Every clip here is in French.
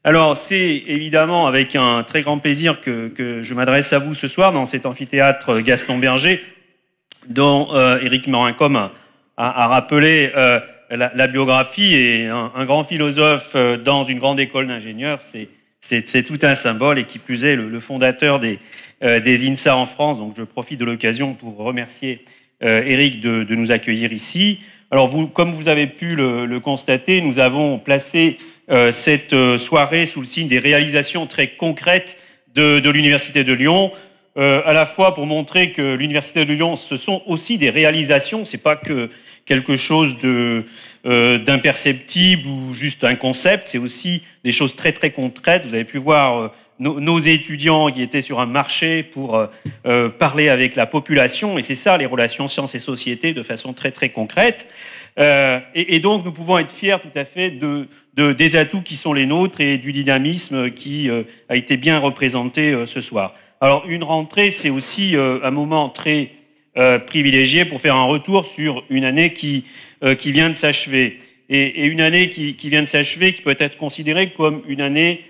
Alors, c'est évidemment avec un très grand plaisir que je m'adresse à vous ce soir dans cet amphithéâtre Gaston Berger, dont Éric Morin-Côme a rappelé la biographie. Et un grand philosophe dans une grande école d'ingénieurs, c'est tout un symbole, et qui plus est le fondateur des INSA en France. Donc je profite de l'occasion pour remercier Éric de nous accueillir ici. Alors comme vous avez pu le constater, nous avons placé cette soirée sous le signe des réalisations très concrètes de l'Université de Lyon, à la fois pour montrer que l'Université de Lyon, ce sont aussi des réalisations, c'est pas que quelque chose d'imperceptible ou juste un concept, c'est aussi des choses très très concrètes. Vous avez pu voir nos étudiants qui étaient sur un marché pour parler avec la population, et c'est ça les relations sciences et société de façon très très concrète. Et donc nous pouvons être fiers tout à fait des atouts qui sont les nôtres et du dynamisme qui a été bien représenté ce soir. Alors une rentrée, c'est aussi un moment très privilégié pour faire un retour sur une année qui vient de s'achever. Et une année qui vient de s'achever, qui peut être considérée comme une année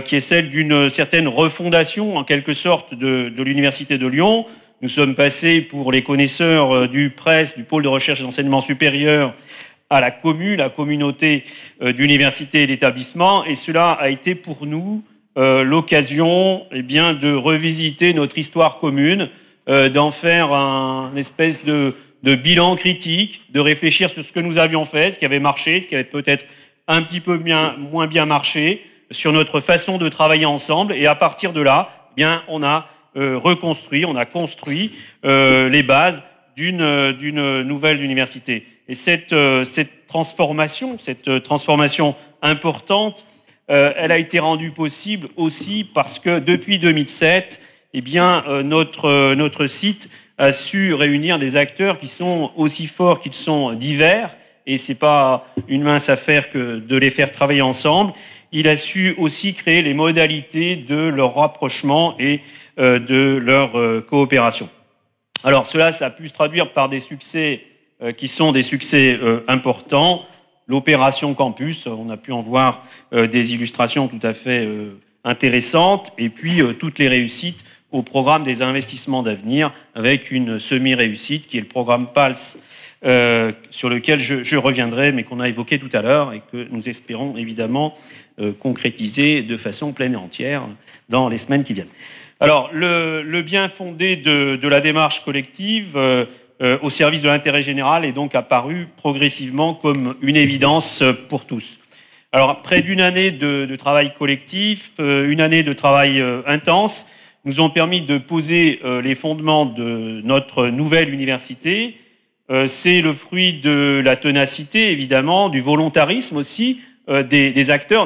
qui est celle d'une certaine refondation, en quelque sorte, de l'Université de Lyon. Nous sommes passés, pour les connaisseurs du PRES, du pôle de recherche et d'enseignement supérieur, à la communauté d'universités et d'établissements, et cela a été pour nous l'occasion de revisiter notre histoire commune, d'en faire un espèce de bilan critique, de réfléchir sur ce que nous avions fait, ce qui avait marché, ce qui avait peut-être un petit peu moins bien marché, sur notre façon de travailler ensemble. Et à partir de là, on a reconstruit, on a construit les bases d'une nouvelle université. Et cette transformation importante, elle a été rendue possible aussi parce que depuis 2007, notre site a su réunir des acteurs qui sont aussi forts qu'ils sont divers, et c'est pas une mince affaire que de les faire travailler ensemble. Il a su aussi créer les modalités de leur rapprochement et de leur coopération. Alors cela, ça a pu se traduire par des succès qui sont des succès importants. L'opération Campus, on a pu en voir des illustrations tout à fait intéressantes, et puis toutes les réussites au programme des investissements d'avenir, avec une semi-réussite qui est le programme PALS, sur lequel je reviendrai, mais qu'on a évoqué tout à l'heure et que nous espérons évidemment concrétiser de façon pleine et entière dans les semaines qui viennent. Alors, le bien fondé de la démarche collective au service de l'intérêt général est donc apparu progressivement comme une évidence pour tous. Alors, près d'une année de travail collectif, une année de travail intense, nous ont permis de poser les fondements de notre nouvelle université. C'est le fruit de la ténacité, évidemment, du volontarisme aussi, des acteurs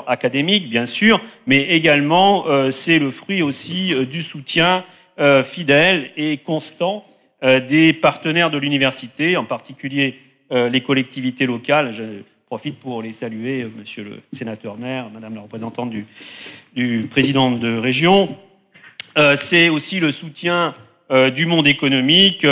académiques, bien sûr, mais également c'est le fruit aussi du soutien fidèle et constant des partenaires de l'université, en particulier les collectivités locales. Je profite pour les saluer, monsieur le sénateur maire, madame la représentante du président de région. C'est aussi le soutien du monde économique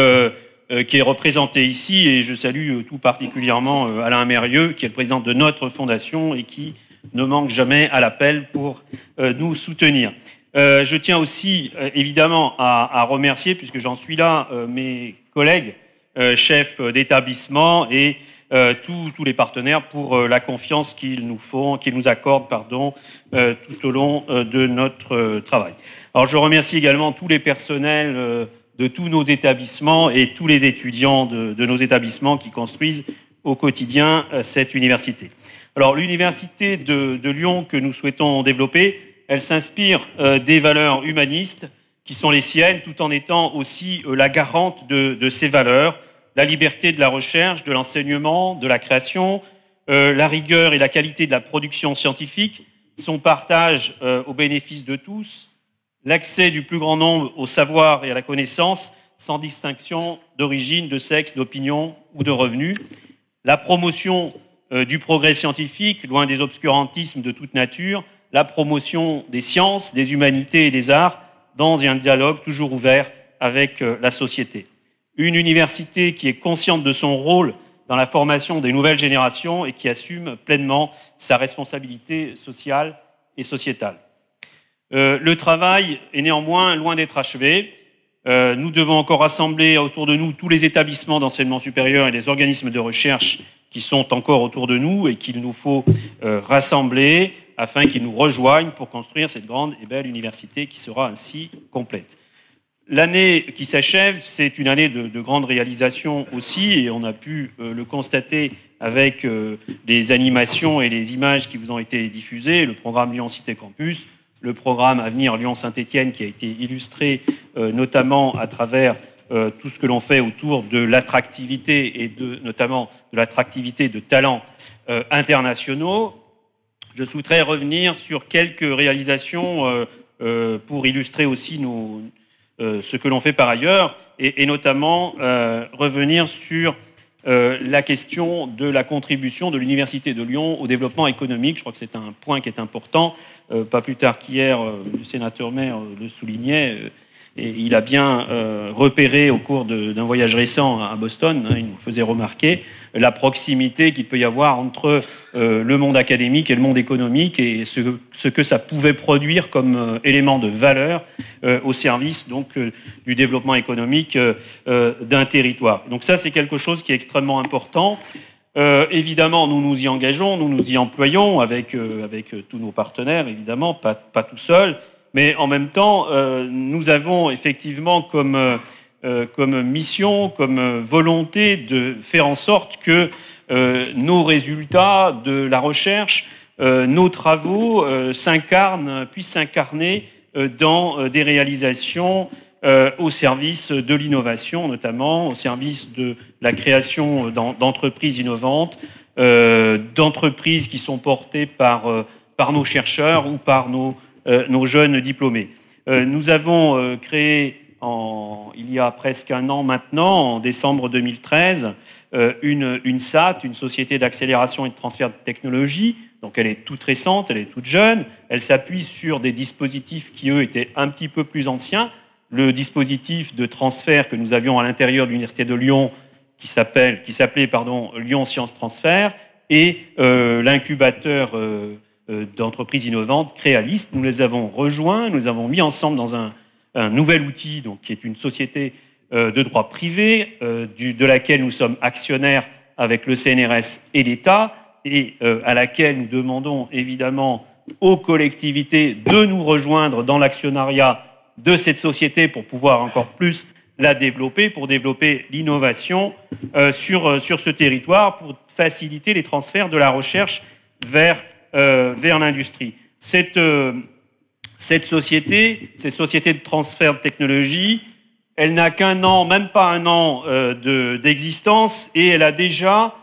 qui est représenté ici, et je salue tout particulièrement Alain Mérieux, qui est le président de notre fondation et qui ne manque jamais à l'appel pour nous soutenir. Je tiens aussi évidemment à remercier, puisque j'en suis là, mes collègues chefs d'établissement et tous les partenaires pour la confiance qu'ils nous accordent tout au long de notre travail. Alors je remercie également tous les personnels de tous nos établissements et tous les étudiants de nos établissements qui construisent au quotidien cette université. Alors l'université de Lyon que nous souhaitons développer, elle s'inspire des valeurs humanistes qui sont les siennes, tout en étant aussi la garante de ces valeurs, la liberté de la recherche, de l'enseignement, de la création, la rigueur et la qualité de la production scientifique, son partage au bénéfice de tous, l'accès du plus grand nombre au savoir et à la connaissance, sans distinction d'origine, de sexe, d'opinion ou de revenus, la promotion du progrès scientifique, loin des obscurantismes de toute nature, la promotion des sciences, des humanités et des arts, dans un dialogue toujours ouvert avec la société. Une université qui est consciente de son rôle dans la formation des nouvelles générations et qui assume pleinement sa responsabilité sociale et sociétale. Le travail est néanmoins loin d'être achevé. Nous devons encore rassembler autour de nous tous les établissements d'enseignement supérieur et les organismes de recherche qui sont encore autour de nous et qu'il nous faut rassembler afin qu'ils nous rejoignent pour construire cette grande et belle université qui sera ainsi complète. L'année qui s'achève, c'est une année de grande réalisation aussi, et on a pu le constater avec les animations et les images qui vous ont été diffusées, le programme Lyon Cité Campus, le programme Avenir Lyon-Saint-Étienne qui a été illustré notamment à travers tout ce que l'on fait autour de l'attractivité et notamment de l'attractivité de talents internationaux. Je souhaiterais revenir sur quelques réalisations pour illustrer aussi ce que l'on fait par ailleurs et notamment revenir sur la question de la contribution de l'Université de Lyon au développement économique. Je crois que c'est un point qui est important. Pas plus tard qu'hier, le sénateur Maire le soulignait. Et il a bien repéré au cours d'un voyage récent à Boston, il nous faisait remarquer la proximité qu'il peut y avoir entre le monde académique et le monde économique et ce que ça pouvait produire comme élément de valeur au service donc, du développement économique d'un territoire. Donc ça, c'est quelque chose qui est extrêmement important. Évidemment, nous nous y engageons, nous nous y employons avec tous nos partenaires, évidemment, pas tout seul. Mais en même temps, nous avons effectivement comme mission, comme volonté de faire en sorte que nos résultats de la recherche, nos travaux puissent s'incarner dans des réalisations au service de l'innovation, notamment au service de la création d'entreprises innovantes, d'entreprises qui sont portées par nos chercheurs ou par nos jeunes diplômés. Nous avons créé, il y a presque un an maintenant, en décembre 2013, une SAT, une société d'accélération et de transfert de technologie. Donc elle est toute récente, elle est toute jeune. Elle s'appuie sur des dispositifs qui, eux, étaient un petit peu plus anciens. Le dispositif de transfert que nous avions à l'intérieur de l'Université de Lyon, qui s'appelait Lyon Sciences Transfert, et l'incubateur d'entreprises innovantes, Créalist. Nous les avons rejoints, nous les avons mis ensemble dans un nouvel outil donc, qui est une société de droit privé, de laquelle nous sommes actionnaires avec le CNRS et l'État, et à laquelle nous demandons évidemment aux collectivités de nous rejoindre dans l'actionnariat de cette société pour pouvoir encore plus la développer, pour développer l'innovation sur ce territoire, pour faciliter les transferts de la recherche vers l'industrie. Cette société de transfert de technologie, elle n'a qu'un an, même pas un an d'existence, et elle a déjà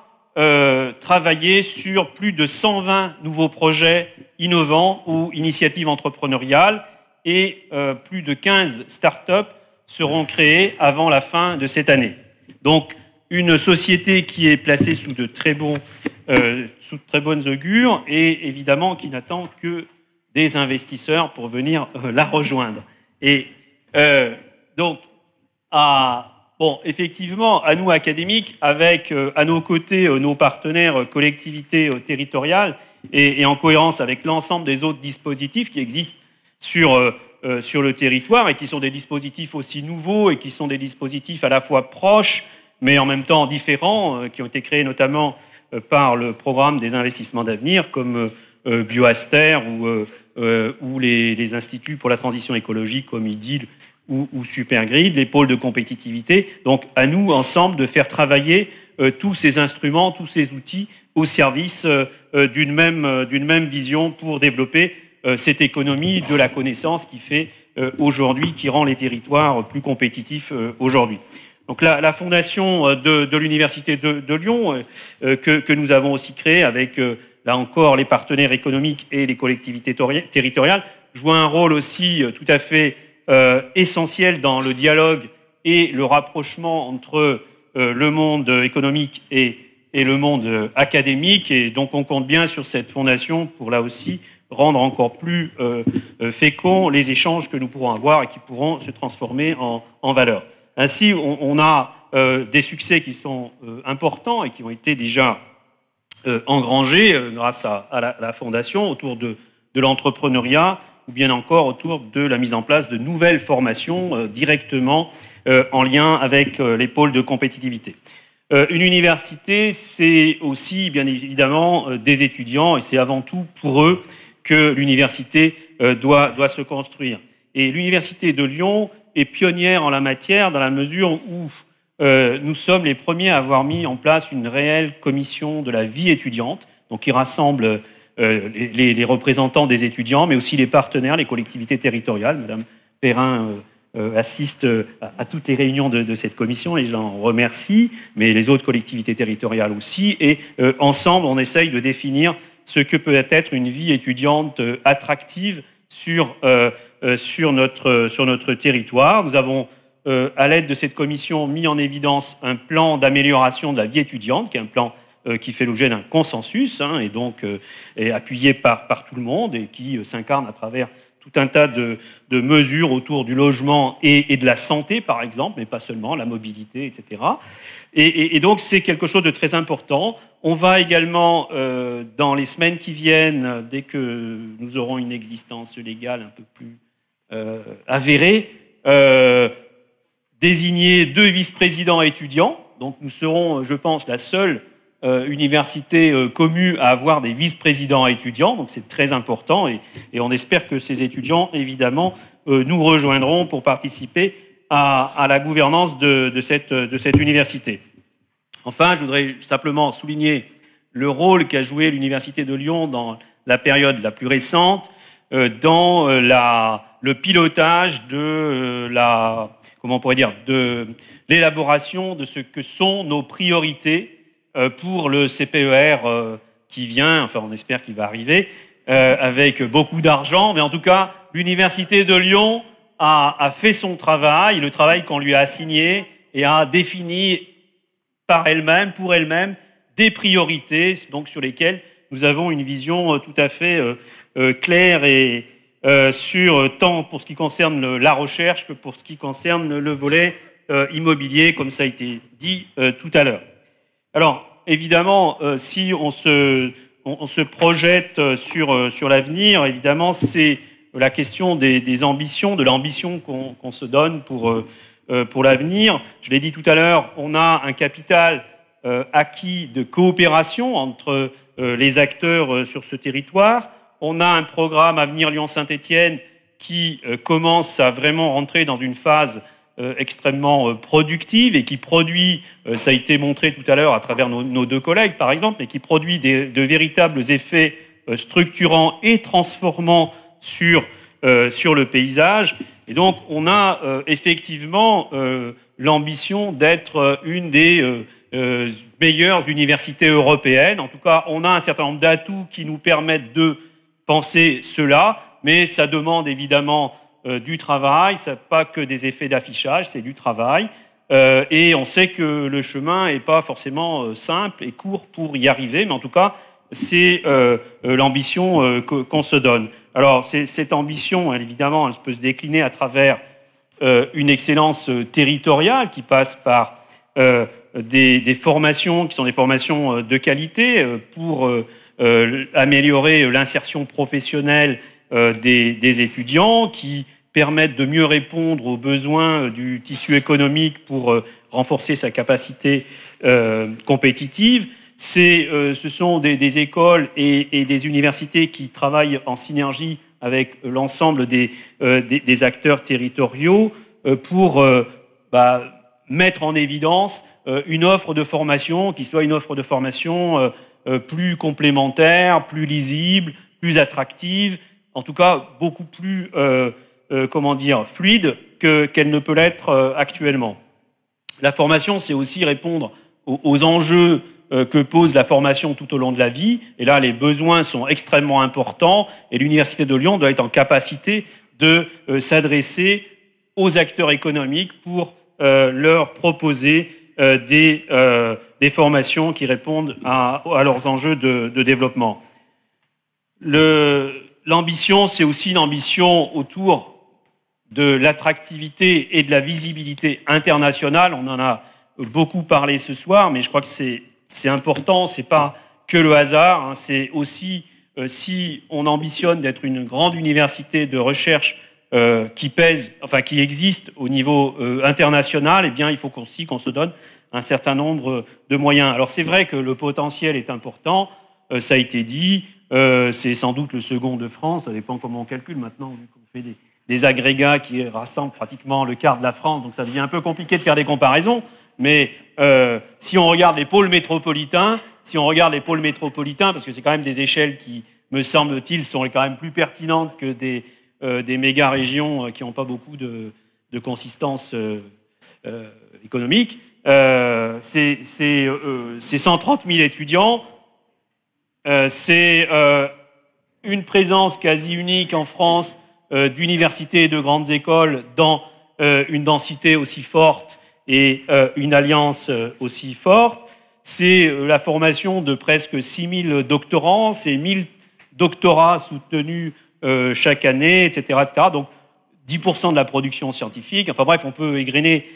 travaillé sur plus de 120 nouveaux projets innovants ou initiatives entrepreneuriales, et plus de 15 start-up seront créées avant la fin de cette année. Donc, une société qui est placée sous de très bonnes augures et évidemment qui n'attend que des investisseurs pour venir la rejoindre. Et donc, effectivement, à nous académiques, avec à nos côtés nos partenaires collectivités territoriales et en cohérence avec l'ensemble des autres dispositifs qui existent sur le territoire et qui sont des dispositifs aussi nouveaux et qui sont des dispositifs à la fois proches mais en même temps différents, qui ont été créés notamment par le programme des investissements d'avenir comme Bioaster ou les instituts pour la transition écologique comme IDIL ou Supergrid, les pôles de compétitivité. Donc à nous, ensemble, de faire travailler tous ces instruments, tous ces outils au service d'une même vision pour développer cette économie de la connaissance qui fait aujourd'hui, qui rend les territoires plus compétitifs aujourd'hui. Donc la fondation de l'Université de Lyon, que nous avons aussi créée avec, là encore, les partenaires économiques et les collectivités territoriales, joue un rôle aussi tout à fait essentiel dans le dialogue et le rapprochement entre le monde économique et le monde académique. Et donc on compte bien sur cette fondation pour, là aussi, rendre encore plus féconds les échanges que nous pourrons avoir et qui pourront se transformer en valeur. Ainsi, on a des succès qui sont importants et qui ont été déjà engrangés grâce à la Fondation autour de l'entrepreneuriat, ou bien encore autour de la mise en place de nouvelles formations directement en lien avec les pôles de compétitivité. Une université, c'est aussi bien évidemment des étudiants, et c'est avant tout pour eux que l'université doit se construire. Et l'université de Lyon est pionnière en la matière dans la mesure où nous sommes les premiers à avoir mis en place une réelle commission de la vie étudiante, donc qui rassemble les représentants des étudiants, mais aussi les partenaires, les collectivités territoriales. Madame Perrin assiste à toutes les réunions de cette commission et j'en remercie, mais les autres collectivités territoriales aussi. Et ensemble, on essaye de définir ce que peut être une vie étudiante attractive sur notre territoire. Nous avons, à l'aide de cette commission, mis en évidence un plan d'amélioration de la vie étudiante, qui est un plan qui fait l'objet d'un consensus, et donc est appuyé par tout le monde et qui s'incarne à travers tout un tas de mesures autour du logement et de la santé, par exemple, mais pas seulement, la mobilité, etc. Et donc, c'est quelque chose de très important. On va également, dans les semaines qui viennent, dès que nous aurons une existence légale un peu plus avérée, désigner 2 vice-présidents étudiants. Donc, nous serons, je pense, la seule université commune à avoir des vice-présidents étudiants, donc c'est très important et on espère que ces étudiants, évidemment, nous rejoindront pour participer à la gouvernance de cette université. Enfin, je voudrais simplement souligner le rôle qu'a joué l'Université de Lyon dans la période la plus récente, dans le pilotage de l'élaboration de ce que sont nos priorités pour le CPER qui vient, enfin on espère qu'il va arriver, avec beaucoup d'argent, mais en tout cas, l'Université de Lyon a fait son travail, le travail qu'on lui a assigné, et a défini par elle-même, pour elle-même, des priorités donc, sur lesquelles nous avons une vision tout à fait claire et tant pour ce qui concerne la recherche que pour ce qui concerne le volet immobilier, comme ça a été dit tout à l'heure. Alors, évidemment, si on se projette sur l'avenir, évidemment, c'est la question des ambitions, de l'ambition qu'on se donne pour l'avenir. Je l'ai dit tout à l'heure, on a un capital acquis de coopération entre les acteurs sur ce territoire. On a un programme Avenir Lyon-Saint-Étienne qui commence à vraiment rentrer dans une phase extrêmement productive et qui produit, ça a été montré tout à l'heure à travers nos 2 collègues par exemple, mais qui produit de véritables effets structurants et transformants sur le paysage. Et donc on a effectivement l'ambition d'être une des meilleures universités européennes. En tout cas, on a un certain nombre d'atouts qui nous permettent de penser cela, mais ça demande évidemment du travail, ce n'est pas que des effets d'affichage, c'est du travail. Et on sait que le chemin n'est pas forcément simple et court pour y arriver, mais en tout cas, c'est l'ambition qu'on se donne. Alors, cette ambition, évidemment, elle peut se décliner à travers une excellence territoriale qui passe par des formations qui sont des formations de qualité pour améliorer l'insertion professionnelle des étudiants, qui permettent de mieux répondre aux besoins du tissu économique pour renforcer sa capacité compétitive. Ce sont des écoles et des universités qui travaillent en synergie avec l'ensemble des acteurs territoriaux pour mettre en évidence une offre de formation qui soit une offre de formation plus complémentaire, plus lisible, plus attractive, en tout cas beaucoup plus fluide qu'elle ne peut l'être actuellement. La formation, c'est aussi répondre aux enjeux que pose la formation tout au long de la vie. Et là, les besoins sont extrêmement importants et l'Université de Lyon doit être en capacité de s'adresser aux acteurs économiques pour leur proposer des formations qui répondent à leurs enjeux de développement. L'ambition, c'est aussi une ambition autour de l'attractivité et de la visibilité internationale. On en a beaucoup parlé ce soir, mais je crois que c'est important, c'est pas que le hasard, hein, c'est aussi si on ambitionne d'être une grande université de recherche qui existe au niveau international, eh bien, il faut aussi qu'on se donne un certain nombre de moyens. Alors, c'est vrai que le potentiel est important, ça a été dit, c'est sans doute le second de France, ça dépend comment on calcule maintenant, vu qu'on fait des agrégats qui rassemblent pratiquement le quart de la France, donc ça devient un peu compliqué de faire des comparaisons, mais si on regarde les pôles métropolitains, parce que c'est quand même des échelles qui, me semble-t-il, sont quand même plus pertinentes que des méga-régions qui n'ont pas beaucoup de consistance économique, c'est 130 000 étudiants, c'est une présence quasi unique en France d'universités et de grandes écoles dans une densité aussi forte et une alliance aussi forte. C'est la formation de presque 6 000 doctorants, c'est 1 000 doctorats soutenus chaque année, etc., etc. Donc 10% de la production scientifique. Enfin bref, on peut égrener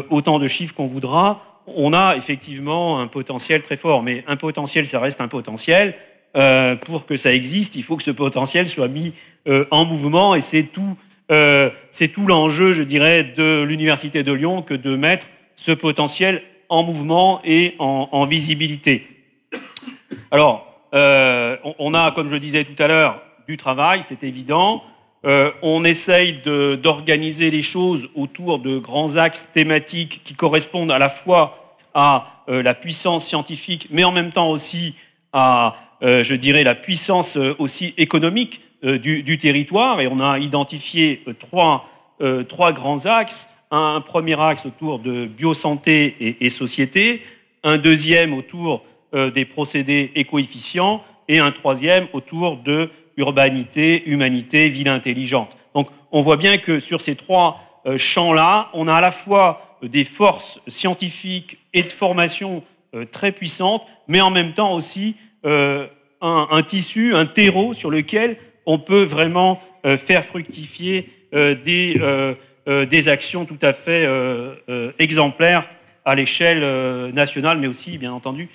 autant de chiffres qu'on voudra. On a effectivement un potentiel très fort, mais un potentiel, ça reste un potentiel. Pour que ça existe, il faut que ce potentiel soit mis en mouvement, et c'est tout l'enjeu, je dirais, de l'Université de Lyon que de mettre ce potentiel en mouvement et en visibilité. Alors, on a, comme je le disais tout à l'heure, du travail, c'est évident. On essaye d'organiser les choses autour de grands axes thématiques qui correspondent à la fois à la puissance scientifique, mais en même temps aussi à, je dirais, la puissance aussi économique du territoire. Et on a identifié trois grands axes. Un premier axe autour de biosanté et société, un deuxième autour des procédés et coefficients, et un troisième autour de urbanité, humanité, ville intelligente. Donc on voit bien que sur ces trois champs-là, on a à la fois des forces scientifiques et de formation très puissantes, mais en même temps aussi un tissu, un terreau sur lequel on peut vraiment faire fructifier des actions tout à fait exemplaires à l'échelle nationale, mais aussi, bien entendu,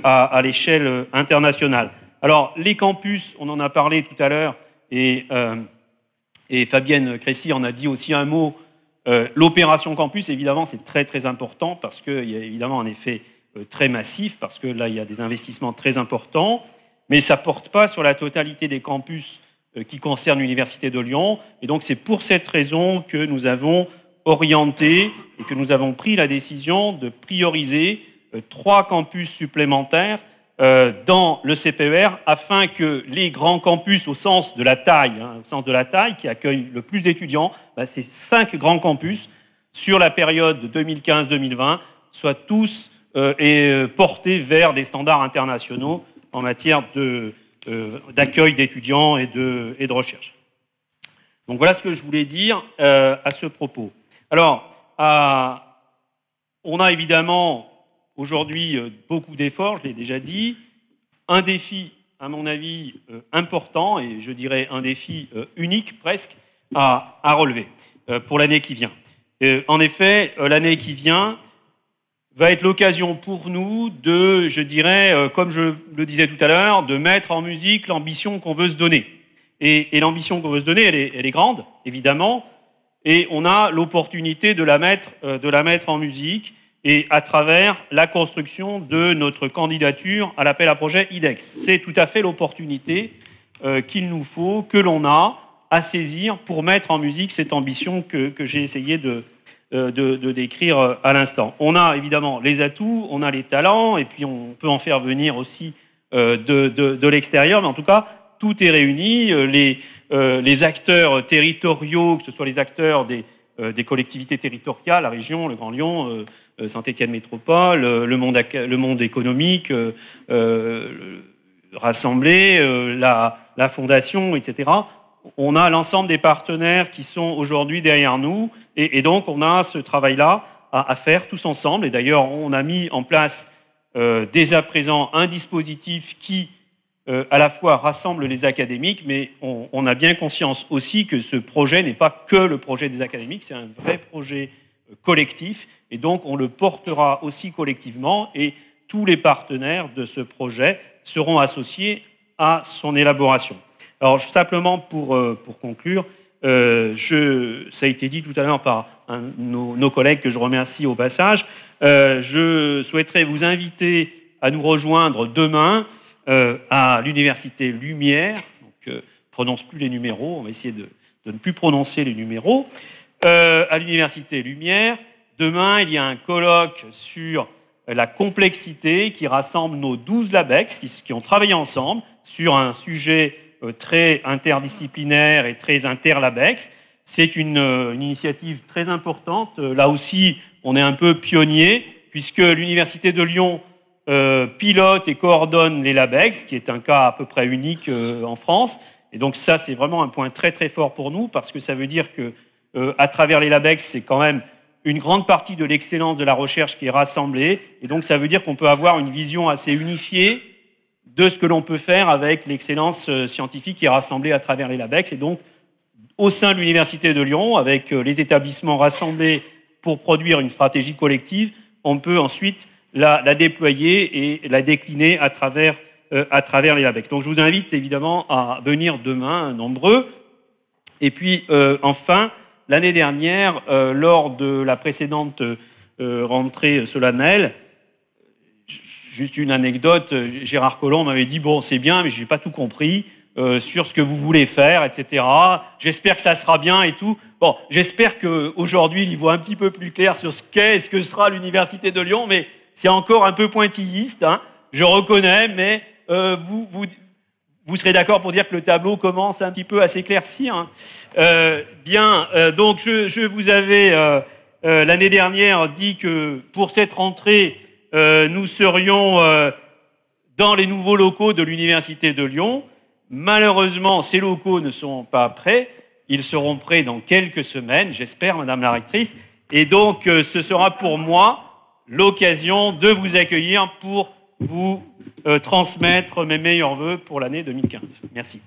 à l'échelle internationale. Alors, les campus, on en a parlé tout à l'heure, et Fabienne Crécy en a dit aussi un mot. L'opération campus, évidemment, c'est très, très important, parce qu'il y a évidemment un effet très massif, parce que là, il y a des investissements très importants, mais ça ne porte pas sur la totalité des campus qui concernent l'Université de Lyon. Et donc, c'est pour cette raison que nous avons orienté et que nous avons pris la décision de prioriser 3 campus supplémentaires dans le CPER, afin que les grands campus au sens de la taille, qui accueillent le plus d'étudiants, ces 5 grands campus, sur la période de 2015-2020, soient tous portés vers des standards internationaux en matière d'accueil d'étudiants et de recherche. Donc voilà ce que je voulais dire à ce propos. Alors, on a évidemment aujourd'hui beaucoup d'efforts, je l'ai déjà dit. Un défi, à mon avis, important, et je dirais un défi unique presque, à relever pour l'année qui vient. En effet, l'année qui vient va être l'occasion pour nous de, je dirais, comme je le disais tout à l'heure, de mettre en musique l'ambition qu'on veut se donner. Et l'ambition qu'on veut se donner, elle est grande, évidemment, et on a l'opportunité de la mettre en musique, et à travers la construction de notre candidature à l'appel à projet IDEX. C'est tout à fait l'opportunité qu'il nous faut, que l'on a à saisir pour mettre en musique cette ambition que j'ai essayé de décrire à l'instant. On a évidemment les atouts, on a les talents, et puis on peut en faire venir aussi de l'extérieur, mais en tout cas, tout est réuni. Les acteurs territoriaux, que ce soit les acteurs des collectivités territoriales, la région, le Grand Lyon, Saint-Étienne Métropole, le monde économique rassemblé, la fondation, etc. On a l'ensemble des partenaires qui sont aujourd'hui derrière nous, et donc on a ce travail-là à faire tous ensemble. Et d'ailleurs, on a mis en place dès à présent un dispositif qui à la fois rassemble les académiques, mais on a bien conscience aussi que ce projet n'est pas que le projet des académiques, c'est un vrai projet collectif, et donc on le portera aussi collectivement, et tous les partenaires de ce projet seront associés à son élaboration. Alors, simplement pour conclure, ça a été dit tout à l'heure par nos collègues que je remercie au passage, je souhaiterais vous inviter à nous rejoindre demain à l'Université Lumière. Donc, je ne prononce plus les numéros, on va essayer de ne plus prononcer les numéros. À l'Université Lumière, demain, il y a un colloque sur la complexité qui rassemble nos 12 LABEX qui ont travaillé ensemble sur un sujet très interdisciplinaire et très inter-LABEX. C'est une initiative très importante. Là aussi, on est un peu pionnier, puisque l'Université de Lyon pilote et coordonne les LABEX, qui est un cas à peu près unique en France. Et donc ça, c'est vraiment un point très très fort pour nous, parce que ça veut dire que à travers les LABEX, c'est quand même une grande partie de l'excellence de la recherche qui est rassemblée. Et donc ça veut dire qu'on peut avoir une vision assez unifiée de ce que l'on peut faire avec l'excellence scientifique qui est rassemblée à travers les LABEX. Et donc, au sein de l'Université de Lyon, avec les établissements rassemblés pour produire une stratégie collective, on peut ensuite la déployer et la décliner à travers les LABEX. Donc je vous invite évidemment à venir demain, nombreux. Et puis enfin, l'année dernière, lors de la précédente rentrée solennelle, juste une anecdote, Gérard Collomb m'avait dit « Bon, c'est bien, mais je n'ai pas tout compris sur ce que vous voulez faire, etc. J'espère que ça sera bien et tout. » Bon, j'espère qu'aujourd'hui, il y voit un petit peu plus clair sur ce qu'est et ce que sera l'Université de Lyon, mais c'est encore un peu pointilliste, hein, je reconnais, mais vous serez d'accord pour dire que le tableau commence un petit peu à s'éclaircir. Hein. Donc je vous avais l'année dernière dit que pour cette rentrée, nous serions dans les nouveaux locaux de l'Université de Lyon. Malheureusement, ces locaux ne sont pas prêts. Ils seront prêts dans quelques semaines, j'espère, Madame la rectrice. Et donc, ce sera pour moi l'occasion de vous accueillir pour vous transmettre mes meilleurs vœux pour l'année 2015. Merci.